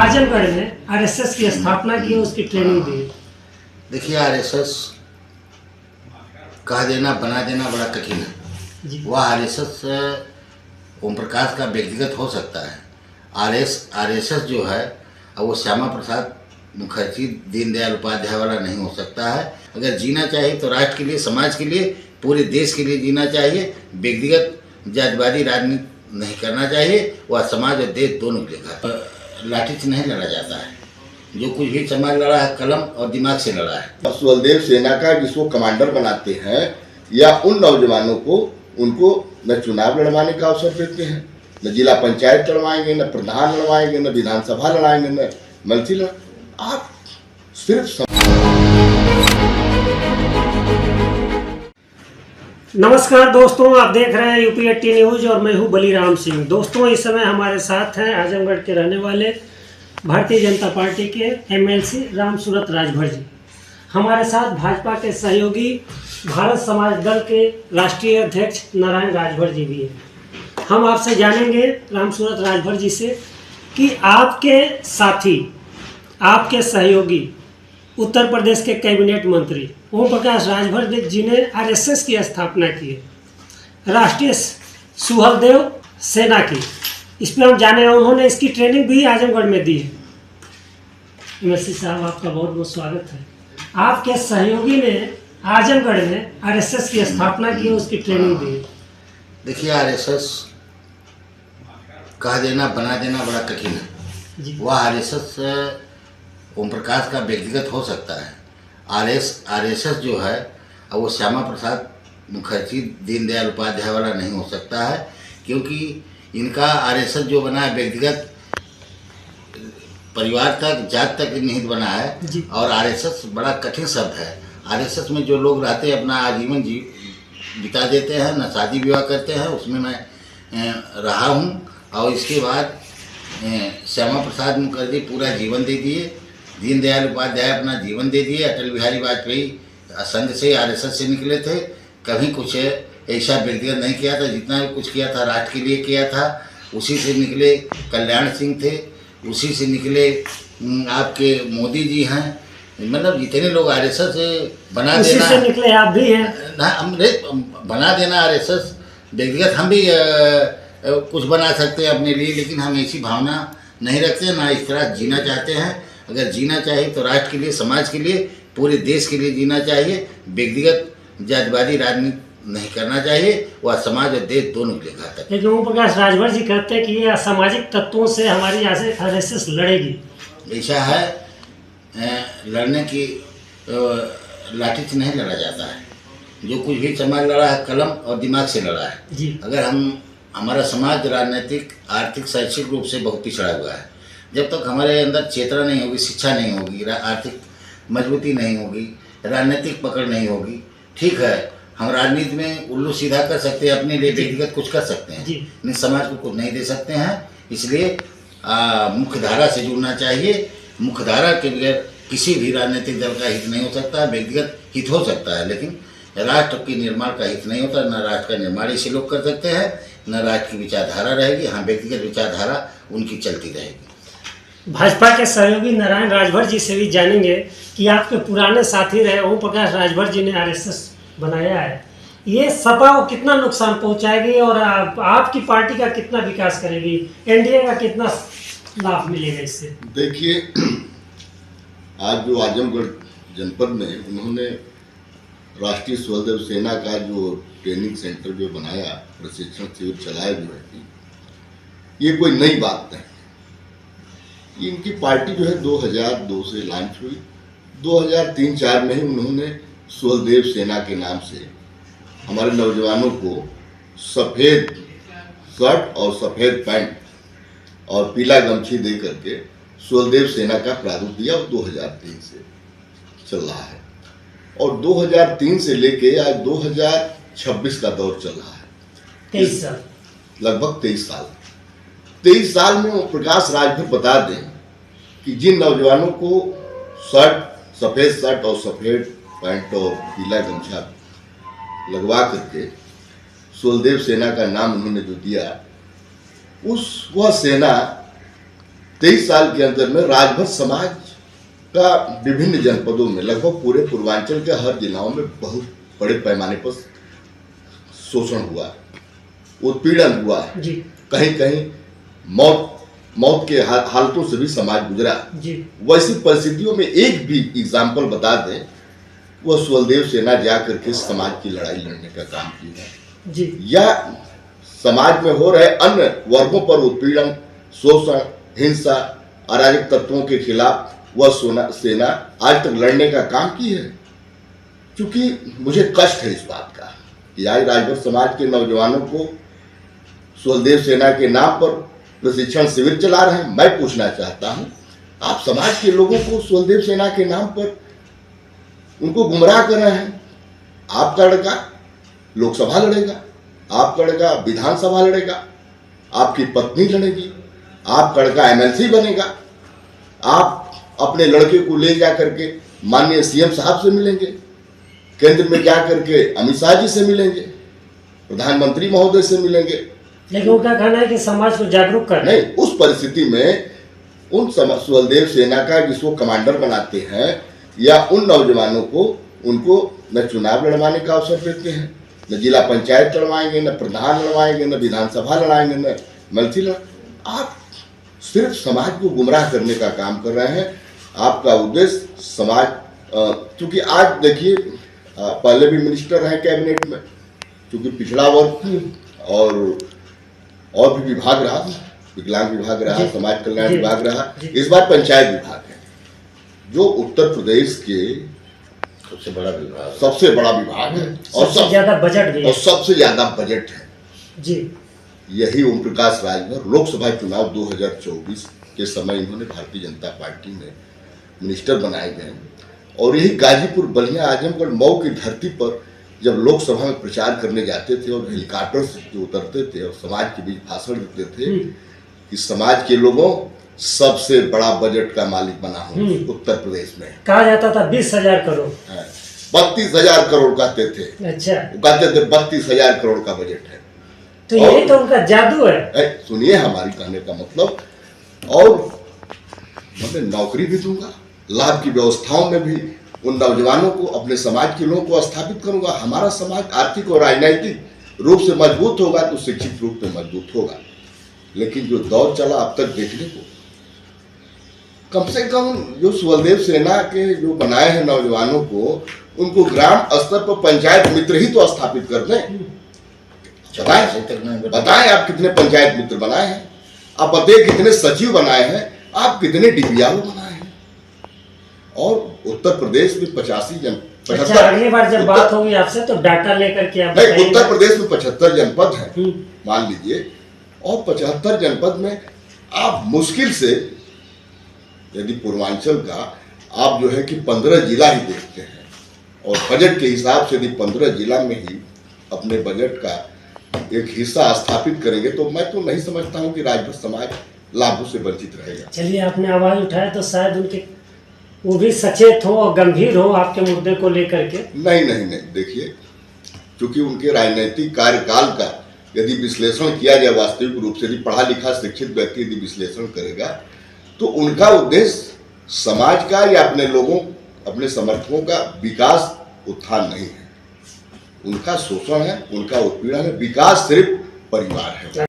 आजमगढ़ में आरएसएस की स्थापना की, उसकी ट्रेनिंग दी। देखिए, आरएसएस कह देना बना देना बड़ा कठिन है जी। वह आरएसएस ओम प्रकाश का व्यक्तिगत हो सकता है। आरएसएस जो है वो श्यामा प्रसाद मुखर्जी दीनदयाल उपाध्याय वाला नहीं हो सकता है। अगर जीना चाहिए तो राष्ट्र के लिए, समाज के लिए, पूरे देश के लिए जीना चाहिए। व्यक्तिगत जातिवादी राजनीति नहीं करना चाहिए। वह समाज और देश दोनों के लिए लाठी से नहीं लड़ा जाता है। जो कुछ भी समाज लड़ा है कलम और दिमाग से लड़ा है। सुहलदेव सेना का जिसको कमांडर बनाते हैं या उन नौजवानों को उनको न चुनाव लड़वाने का अवसर देते हैं, न जिला पंचायत लड़वाएंगे, न प्रधान लड़वाएंगे, न विधानसभा लड़ाएंगे, न मंत्री आप सिर्फ नमस्कार दोस्तों, आप देख रहे हैं यूपी 80 न्यूज और मैं हूं बलीराम सिंह। दोस्तों, इस समय हमारे साथ हैं आजमगढ़ के रहने वाले भारतीय जनता पार्टी के एमएलसी रामसूरत राजभर जी। हमारे साथ भाजपा के सहयोगी भारत समाज दल के राष्ट्रीय अध्यक्ष नारायण राजभर जी भी हैं। हम आपसे जानेंगे रामसूरत राजभर जी से कि आपके साथी, आपके सहयोगी उत्तर प्रदेश के कैबिनेट मंत्री ओम प्रकाश राजभर जी ने आरएसएस की स्थापना की है, राष्ट्रीय सुहलदेव सेना की। इस पर हम जाने, उन्होंने इसकी ट्रेनिंग भी आजमगढ़ में दी है। एमएलसी साहब, आपका बहुत बहुत स्वागत है। आपके सहयोगी ने आजमगढ़ में आरएसएस की स्थापना की, उसकी ट्रेनिंग दी है। देखिए, आरएसएस कह देना बना देना बड़ा कठिन है। वह आरएसएस ओम प्रकाश का व्यक्तिगत हो सकता है। आरएसएस जो है वो श्यामा प्रसाद मुखर्जी दीनदयाल उपाध्याय वाला नहीं हो सकता है, क्योंकि इनका आरएसएस जो बना है व्यक्तिगत परिवार तक, जात तक निहित बना है। और आरएसएस बड़ा कठिन शब्द है। आरएसएस में जो लोग रहते हैं अपना आजीवन बिता देते हैं, न शादी विवाह करते हैं। उसमें मैं रहा हूँ। और इसके बाद श्यामा प्रसाद मुखर्जी पूरा जीवन दे दिए, दीनदयाल उपाध्याय अपना जीवन दे दिए, अटल बिहारी वाजपेयी संघ से, आरएसएस से निकले थे। कभी कुछ ऐसा व्यक्तिगत नहीं किया था। जितना भी कुछ किया था राष्ट्र के लिए किया था। उसी से निकले कल्याण सिंह थे, उसी से निकले आपके मोदी जी हैं। मतलब जितने लोग आरएसएस बना उसी देना, से निकले आप भी हैं ना, हमने बना देना आरएसएस व्यक्तिगत। हम भी कुछ बना सकते हैं अपने लिए, लेकिन हम ऐसी भावना नहीं रखते, ना इस तरह जीना चाहते हैं। अगर जीना चाहिए तो राष्ट्र के लिए, समाज के लिए, पूरे देश के लिए जीना चाहिए। व्यक्तिगत जातिवादी राजनीति नहीं करना चाहिए। वह समाज और देश दोनों के लिए घातक है। लेकिन ओम प्रकाश राजभर जी कहते हैं कि ये असामाजिक तत्वों से हमारी आरएसएस लड़ेगी। ऐसा है, लड़ने की लाठी से नहीं लड़ा जाता है। जो कुछ भी समाज लड़ा है कलम और दिमाग से लड़ा है। जी। अगर हमारा समाज राजनीतिक, आर्थिक, शैक्षिक रूप से बहुत पिछड़ा हुआ है। जब तक हमारे अंदर चेतना नहीं होगी, शिक्षा नहीं होगी, आर्थिक मजबूती नहीं होगी, राजनीतिक पकड़ नहीं होगी, ठीक है, हम राजनीति में उल्लू सीधा कर सकते हैं, अपने लिए व्यक्तिगत कुछ कर सकते हैं, लेकिन समाज को कुछ नहीं दे सकते हैं। इसलिए मुख्य धारा से जुड़ना चाहिए। मुख्य धारा के बगैर किसी भी राजनीतिक दल का हित नहीं हो सकता। व्यक्तिगत हित हो सकता है, लेकिन राष्ट्र के निर्माण का हित नहीं होता। न राष्ट्र का निर्माण इसे लोग कर सकते हैं, न राष्ट्र की विचारधारा रहेगी। हाँ, व्यक्तिगत विचारधारा उनकी चलती रहेगी। भाजपा के सहयोगी नारायण राजभर जी से भी जानेंगे कि आपके पुराने साथी रहे ओम प्रकाश राजभर जी ने आरएसएस बनाया है, ये सपा को कितना नुकसान पहुंचाएगी और आपकी पार्टी का कितना विकास करेगी, एनडीए का कितना लाभ मिलेगा इससे? देखिए, आज जो आजमगढ़ जनपद में उन्होंने राष्ट्रीय सुहलदेव सेना का जो ट्रेनिंग सेंटर जो बनाया, प्रशिक्षण शिविर चलाया जो है, ये कोई नई बात नहीं। इनकी पार्टी जो है 2002 से लॉन्च हुई। 2003-04 में ही उन्होंने सुहलदेव सेना के नाम से हमारे नौजवानों को सफ़ेद शर्ट और सफ़ेद पैंट और पीला गमछी दे करके सुहलदेव सेना का प्रारूप दिया। और 2003 से चल रहा है। और 2003 से लेके आज 2026 का दौर चल रहा है। 23 साल, लगभग 23 साल। 23 साल में वो प्रकाश राजभर बता दें कि जिन नौजवानों को सफ़ेद शर्ट और सफ़ेद पैंट और पीला गमछा लगवा करके सुहलदेव सेना का नाम उन्होंने जो दिया, वह सेना 23 साल के अंदर में राजभर समाज का विभिन्न जनपदों में लगभग पूरे पूर्वांचल के हर जिलाओं में बहुत बड़े पैमाने पर शोषण हुआ, उत्पीड़न हुआ, कहीं कहीं मौत के हालतों से भी समाज गुजरा। वैसी परिस्थितियों में एक भी एग्जाम्पल बता दें, वह सुहलदेव सेना जाकर के समाज की लड़ाई लड़ने का काम किया या समाज में हो रहे अन्य वर्गों पर उत्पीड़न, शोषण, हिंसा, अराजक तत्वों के खिलाफ वह सेना आज तक लड़ने का काम की है। क्योंकि मुझे कष्ट है इस बात का कि आज राजभर समाज के नौजवानों को सुहलदेव सेना के नाम पर प्रशिक्षण शिविर चला रहे हैं। मैं पूछना चाहता हूं, आप समाज के लोगों को सुहलदेव सेना के नाम पर उनको गुमराह कर रहे हैं। आपका लड़का लोकसभा लड़ेगा, आपका लड़का विधानसभा लड़ेगा, आपकी पत्नी लड़ेगी, आपका लड़का एमएलसी बनेगा, आप अपने लड़के को ले जा करके माननीय सीएम साहब से मिलेंगे, केंद्र में जा करके अमित शाह जी से मिलेंगे, प्रधानमंत्री महोदय से मिलेंगे। लेकिन उनका कहना है कि समाज को जागरूक कर नहीं, उस परिस्थिति में उन सुहलदेव सेना का जिसको कमांडर बनाते हैं या उन नौजवानों को उनको न चुनाव लड़वाने का अवसर देते हैं, न जिला पंचायत लड़वाएंगे, न प्रधान लड़वाएंगे, न विधानसभा लड़ाएंगे, न मंत्री आप सिर्फ समाज को गुमराह करने का काम कर रहे हैं। आपका उद्देश्य समाज, क्योंकि आज देखिए पहले भी मिनिस्टर हैं कैबिनेट में, क्योंकि पिछड़ा वर्ग और भी विभाग रहा, विकलांग विभाग रहा, समाज कल्याण विभाग रहा, इस बार पंचायत विभाग है, जो उत्तर प्रदेश के सबसे बड़ा विभाग है और सबसे ज्यादा बजट भी है, और सबसे ज्यादा बजट है जी। यही ओम प्रकाश राजभर लोकसभा चुनाव 2024 के समय इन्होंने भारतीय जनता पार्टी में मिनिस्टर बनाए गए और यही गाजीपुर, बलिया, आजमगढ़, मऊ की धरती पर जब लोकसभा में प्रचार करने जाते थे और हेलीकॉप्टर से उतरते थे और समाज के बीच भाषण देते थे कि समाज के लोगों सबसे बड़ा बजट का मालिक बना हूं उत्तर प्रदेश में। कहा जाता था 20,000 करोड़, 32,000 करोड़ कहते थे। अच्छा, कहते थे 32,000 करोड़ का बजट है। तो यही तो उनका जादू है। सुनिए हमारी कहने का मतलब, और मैं नौकरी भी दूंगा, लाभ की व्यवस्थाओं में भी उन नौजवानों को, अपने समाज के लोगों को स्थापित करूंगा। हमारा समाज आर्थिक और राजनीतिक रूप से मजबूत होगा तो शिक्षित रूप में मजबूत होगा। लेकिन जो दौर चला अब तक देखने को, कम से कम जो सुहलदेव सेना के जो बनाए हैं नौजवानों को, उनको ग्राम स्तर पर पंचायत मित्र ही तो स्थापित कर दें। बताएं आप कितने पंचायत मित्र बनाए हैं, आप बताइए कितने सचिव बनाए हैं, आप कितने डीपीआर बनाए हैं। और उत्तर प्रदेश में 85 अगली बार जब बात होगी आपसे तो डाटा लेकर के आप नहीं, उत्तर प्रदेश में 75 जनपद हैं मान लीजिए, और 75 जनपद में आप मुश्किल से, यदि पूर्वांचल का आप जो है कि 15 जिला ही देखते हैं और बजट के हिसाब से यदि 15 जिला में ही अपने बजट का एक हिस्सा स्थापित करेंगे तो मैं तो नहीं समझता हूं कि राजभर समाज लाभों से वंचित रहेगा। चलिए, आपने आवाज उठाया तो शायद उनके वो भी सचेत हो और गंभीर हो आपके मुद्दे को लेकर के। नहीं, देखिए, क्योंकि उनके राजनीतिक कार्यकाल का यदि विश्लेषण किया जाए वास्तविक रूप से, यदि पढ़ा लिखा शिक्षित व्यक्ति यदि विश्लेषण करेगा तो उनका उद्देश्य समाज का या अपने लोगों, अपने समर्थकों का विकास उत्थान नहीं है। उनका शोषण है, उनका उत्पीड़न है, विकास सिर्फ परिवार है।